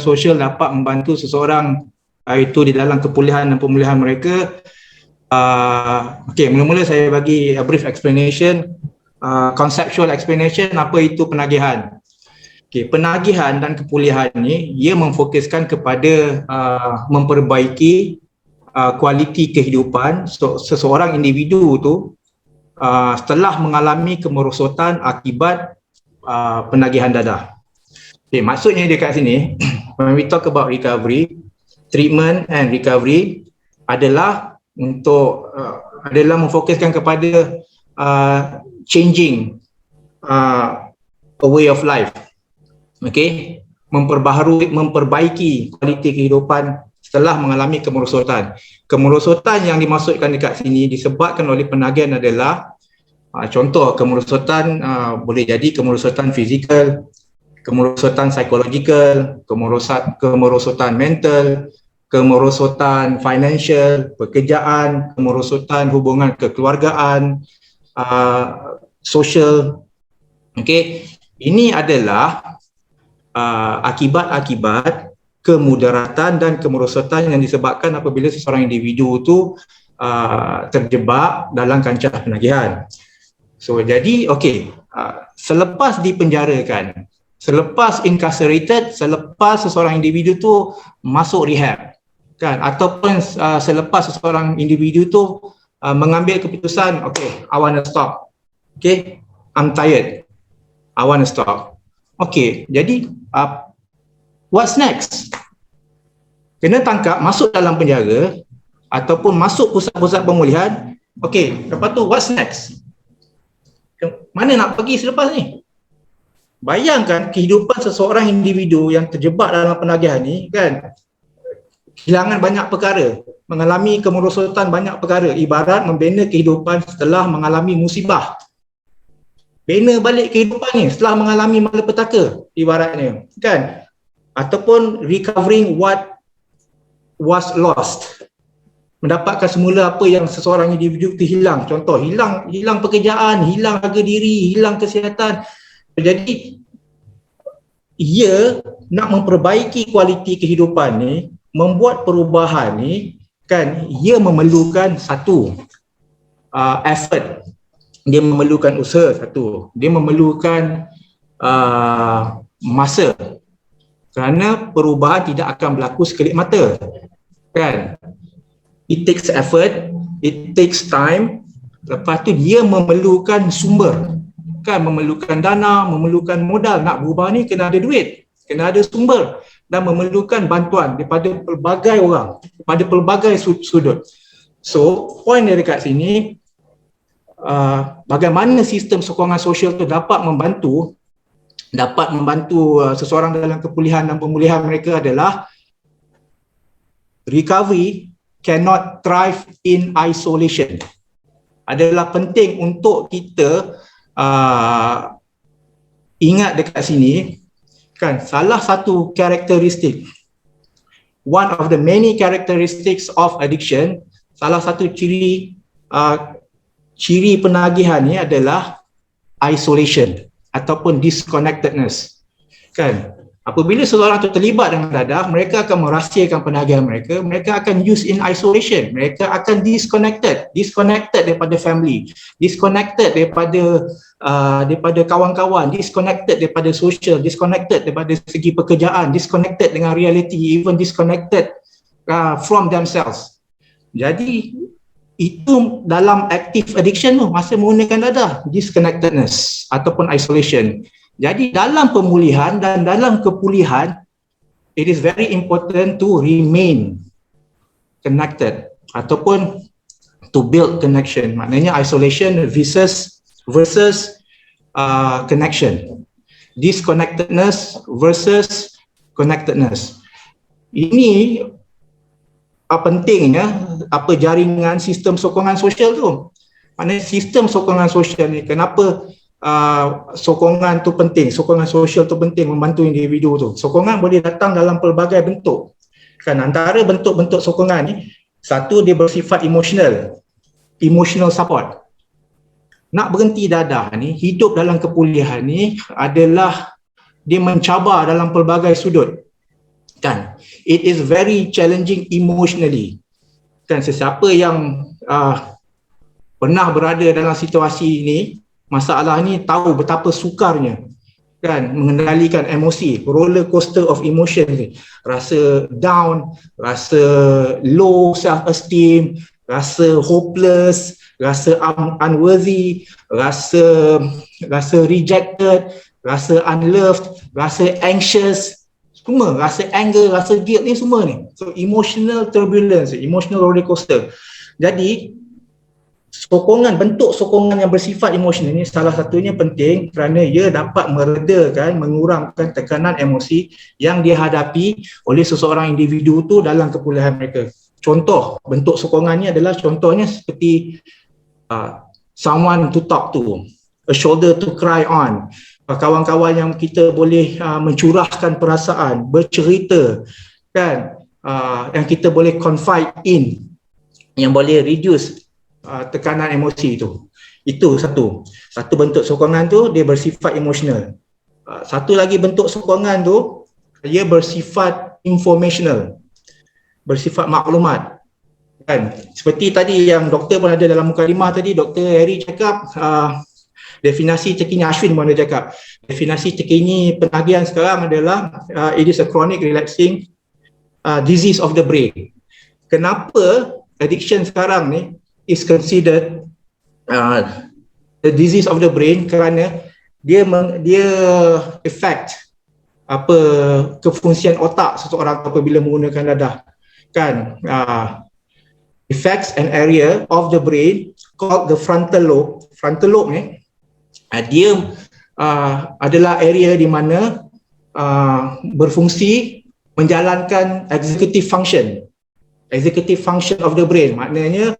sosial dapat membantu seseorang itu di dalam kepulihan dan pemulihan mereka. Okey, mula-mula saya bagi a brief explanation, conceptual explanation apa itu penagihan. Okey, penagihan dan kepulihan ni ia memfokuskan kepada memperbaiki kualiti kehidupan seseorang individu tu setelah mengalami kemerosotan akibat penagihan dadah. Okay, maksudnya dekat sini, when we talk about recovery, treatment and recovery adalah untuk adalah memfokuskan kepada changing a way of life. Okay, memperbaiki kualiti kehidupan setelah mengalami kemerosotan. Kemerosotan yang dimaksudkan dekat sini disebabkan oleh penagihan adalah contoh kemerosotan boleh jadi kemerosotan fizikal, kemerosotan psikologikal, kemerosotan mental, kemerosotan financial, pekerjaan, kemerosotan hubungan kekeluargaan, sosial. Okey, ini adalah akibat-akibat kemudaratan dan kemerosotan yang disebabkan apabila seseorang individu itu terjebak dalam kancah penagihan. So jadi okey, selepas dipenjarakan, selepas incarcerated, selepas seseorang individu tu masuk rehab kan, ataupun selepas seseorang individu tu mengambil keputusan, okey, I want to stop. Okey, I'm tired. I want to stop. Okey, jadi what's next? Kena tangkap, masuk dalam penjara ataupun masuk pusat-pusat pemulihan. Okey, lepas tu what's next? Mana nak pergi selepas ni? Bayangkan kehidupan seseorang individu yang terjebak dalam penagihan ni kan, kehilangan banyak perkara, mengalami kemerosotan banyak perkara, ibarat membina kehidupan setelah mengalami musibah. Bina balik kehidupan ni setelah mengalami malapetaka ibaratnya kan, ataupun recovering what was lost, mendapatkan semula apa yang seseorang individu itu hilang. Contoh, hilang pekerjaan, hilang harga diri, hilang kesihatan. Jadi ia nak memperbaiki kualiti kehidupan ni, membuat perubahan ni kan, ia memerlukan satu effort, dia memerlukan usaha satu, dia memerlukan masa, kerana perubahan tidak akan berlaku sekelip mata kan. It takes effort, it takes time. Lepas tu dia memerlukan sumber kan, memerlukan dana, memerlukan modal. Nak berubah ni kena ada duit, kena ada sumber, dan memerlukan bantuan daripada pelbagai orang, daripada pelbagai sudut. So point dia dekat sini, bagaimana sistem sokongan sosial tu dapat membantu seseorang dalam kepulihan dan pemulihan mereka adalah recovery cannot thrive in isolation. Adalah penting untuk kita ingat dekat sini kan, salah satu karakteristik, one of the many characteristics of addiction, salah satu ciri penagihan ni adalah isolation ataupun disconnectedness kan. Apabila seseorang itu terlibat dengan dadah, mereka akan merahsiakan penagihan mereka, mereka akan use in isolation, mereka akan disconnected daripada family, disconnected daripada kawan-kawan, disconnected daripada social, disconnected daripada segi pekerjaan, disconnected dengan reality, even disconnected from themselves. Jadi itu dalam active addiction tu, masa menggunakan dadah, disconnectedness ataupun isolation. Jadi dalam pemulihan dan dalam kepulihan, it is very important to remain connected ataupun to build connection. Maknanya isolation versus connection, disconnectedness versus connectedness. Ini pentingnya apa jaringan sistem sokongan sosial tu. Maknanya sistem sokongan sosial ni, kenapa sokongan tu penting, sokongan sosial tu penting membantu individu tu. Sokongan boleh datang dalam pelbagai bentuk kan. Antara bentuk-bentuk sokongan ni, satu, dia bersifat emotional support. Nak berhenti dadah ni, hidup dalam kepulihan ni adalah dia mencabar dalam pelbagai sudut kan. It is very challenging emotionally, kan. Sesiapa yang pernah berada dalam situasi ini, masalah ni, tahu betapa sukarnya, kan, mengendalikan emosi, roller coaster of emotion ni. Rasa down, rasa low self esteem, rasa hopeless, rasa unworthy, rasa rejected, rasa unloved, rasa anxious, semua, rasa anger, rasa guilt ni semua ni. So emotional turbulence, emotional roller coaster. Jadi sokongan, bentuk sokongan yang bersifat emosional ini salah satunya penting kerana ia dapat meredakan, mengurangkan tekanan emosi yang dihadapi oleh seseorang individu tu dalam kepulihan mereka. Contoh bentuk sokongannya adalah, contohnya seperti someone to talk to, a shoulder to cry on, kawan-kawan yang kita boleh mencurahkan perasaan, bercerita, kan, yang kita boleh confide in, yang boleh reduce tekanan emosi itu. Itu satu bentuk sokongan tu, dia bersifat emosional. Satu lagi bentuk sokongan tu, dia bersifat informational, bersifat maklumat, kan. Seperti tadi yang doktor pun ada dalam mukadimah tadi, Dr. Harry cakap, definisi terkini, Ashwin pun ada cakap, definisi terkini penagihan sekarang adalah it is a chronic relapsing disease of the brain. Kenapa addiction sekarang ni is considered the disease of the brain? Kerana dia affect kefungsian otak seseorang apabila menggunakan dadah, kan. Affects an area of the brain called the frontal lobe. Frontal lobe ni dia adalah area di mana berfungsi menjalankan executive function of the brain, maknanya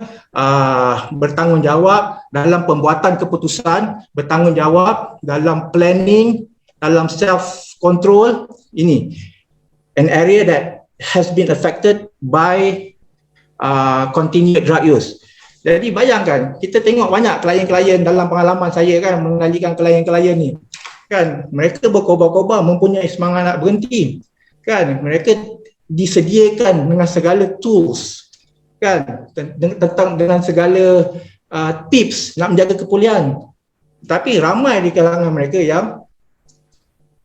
bertanggungjawab dalam pembuatan keputusan, bertanggungjawab dalam planning, dalam self control. Ini an area that has been affected by continued drug use. Jadi bayangkan, kita tengok banyak klien-klien dalam pengalaman saya, kan, mengendalikan klien-klien ni, kan, mereka berkobar-kobar mempunyai semangat nak berhenti, kan. Mereka disediakan dengan segala tools, kan, dengan segala tips nak menjaga kepulihan. Tapi ramai di kalangan mereka yang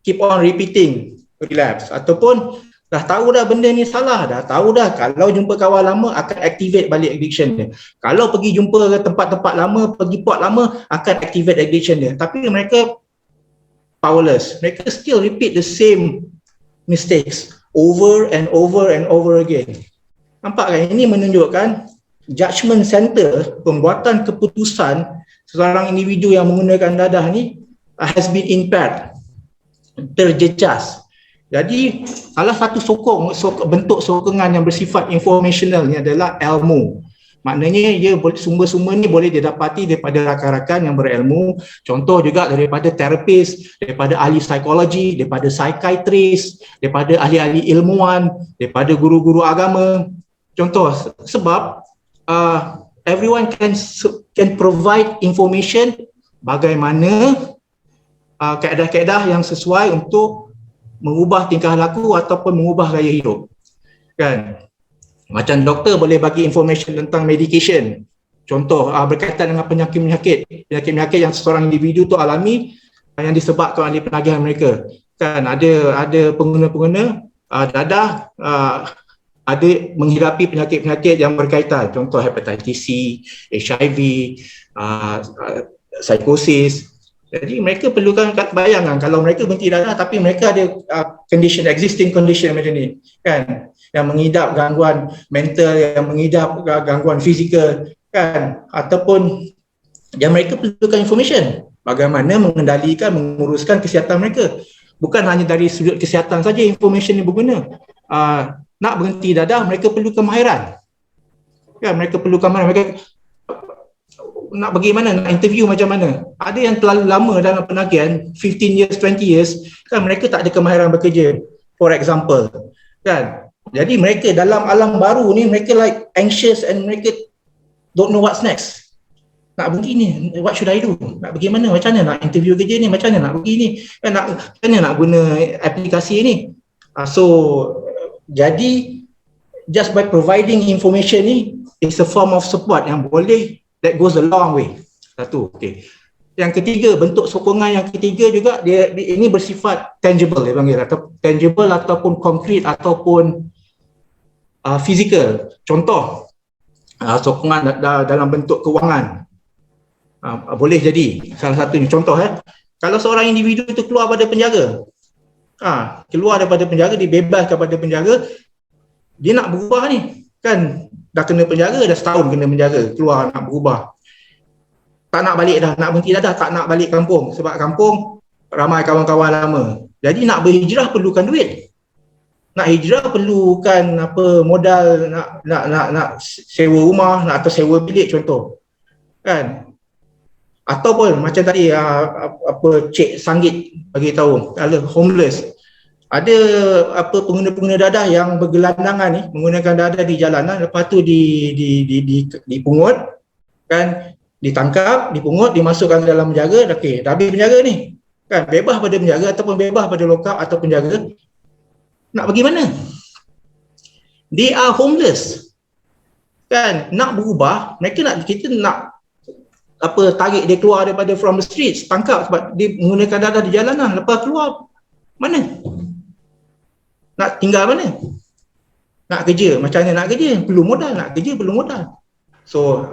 keep on repeating relapse, ataupun dah tahu dah benda ni salah, dah tahu dah kalau jumpa kawan lama akan activate balik addiction dia, kalau pergi jumpa ke tempat-tempat lama, pergi pot lama, akan activate addiction dia. Tapi mereka powerless, mereka still repeat the same mistakes over and over and over again. Nampak kan? Ini menunjukkan judgment center, pembuatan keputusan seorang individu yang menggunakan dadah ni has been impaired, terjejas. Jadi salah satu bentuk sokongan yang bersifat informational ni adalah ilmu. Maknanya sumber-sumber ni boleh didapati daripada rakan-rakan yang berilmu. Contoh juga daripada terapis, daripada ahli psikologi, daripada psikiatris, daripada ahli-ahli ilmuwan, daripada guru-guru agama. Contoh, sebab everyone can provide information bagaimana kaedah-kaedah yang sesuai untuk mengubah tingkah laku ataupun mengubah gaya hidup, kan. Macam doktor boleh bagi information tentang medication, contoh berkaitan dengan penyakit yang seseorang individu tu alami, yang disebabkan oleh penagihan mereka, kan. Ada pengguna-pengguna dadah ada menghidapi penyakit-penyakit yang berkaitan, contoh hepatitis C, HIV, psikosis. Jadi mereka perlukan bayangan, kalau mereka berhenti dadah tapi mereka ada existing condition macam ni, kan, yang mengidap gangguan mental, yang mengidap gangguan fizikal, kan, ataupun yang mereka perlukan information bagaimana mengendalikan, menguruskan kesihatan mereka. Bukan hanya dari sudut kesihatan saja information ni berguna. Nak berhenti dadah mereka perlu kemahiran, kan, mereka perlu kemahiran. Mereka nak bagaimana, nak interview macam mana. Ada yang terlalu lama dalam penagihan, 15 years, 20 years, kan, mereka tak ada kemahiran bekerja, for example, kan. Jadi mereka dalam alam baru ni, mereka like anxious and mereka don't know what's next. Nak begini, what should I do? Nak bagaimana, macam mana nak interview kerja ni, macam mana nak begini, kan, macam mana nak guna aplikasi ni. So Jadi just by providing information ni is a form of support yang boleh, that goes a long way. Satu, okey. Yang ketiga, bentuk sokongan yang ketiga juga dia ini bersifat tangible, dia panggil, atau tangible ataupun konkret ataupun fizikal. Contoh, sokongan dalam bentuk kewangan. Boleh jadi salah satu contoh, kalau seorang individu itu keluar pada penjara, keluar daripada penjara, dibebaskan daripada penjara, dia nak berubah ni, kan dah kena penjara, dah setahun kena penjara, keluar nak berubah, tak nak balik dah, nak berhenti dah, tak nak balik kampung, sebab kampung ramai kawan-kawan lama. Jadi nak berhijrah perlukan duit, nak hijrah perlukan modal, nak sewa rumah, nak atau sewa bilik contoh, kan. Ataupun macam tadi Cik Sanggit bagi tahu, ada homeless, ada pengguna-pengguna dadah yang bergelandangan ni, menggunakan dadah di jalanan, lepas tu dipungut, kan, ditangkap, dipungut, dimasukkan ke dalam penjara. Okey, dah habis penjara ni, kan, bebas pada penjara ataupun bebas pada lokap atau penjara, nak pergi mana? They are homeless, kan, nak berubah, kita nak tarik dia keluar daripada from the streets, tangkap sebab dia menggunakan dadah di jalanan, lepas keluar mana? Nak tinggal mana? Nak kerja, macam mana nak kerja? Perlu modal, nak kerja perlu modal. So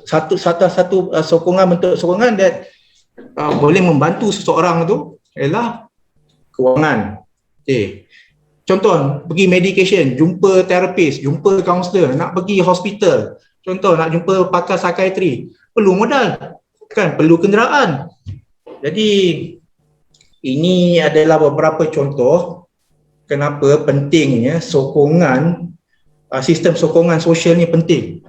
satu sokongan, bentuk sokongan that boleh membantu seseorang tu ialah kewangan. Okay. Contoh, pergi medication, jumpa terapis, jumpa kaunselor, nak pergi hospital, contoh nak jumpa pakar psikiatri, perlu modal, kan, perlu kenderaan. Jadi ini adalah beberapa contoh kenapa pentingnya sokongan, sistem sokongan sosial ni penting,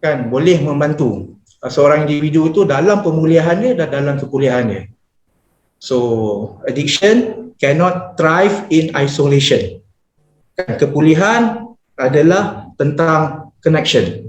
kan, boleh membantu seorang individu itu dalam pemulihannya dan dalam kepulihannya. So addiction cannot thrive in isolation. Kepulihan adalah tentang connection.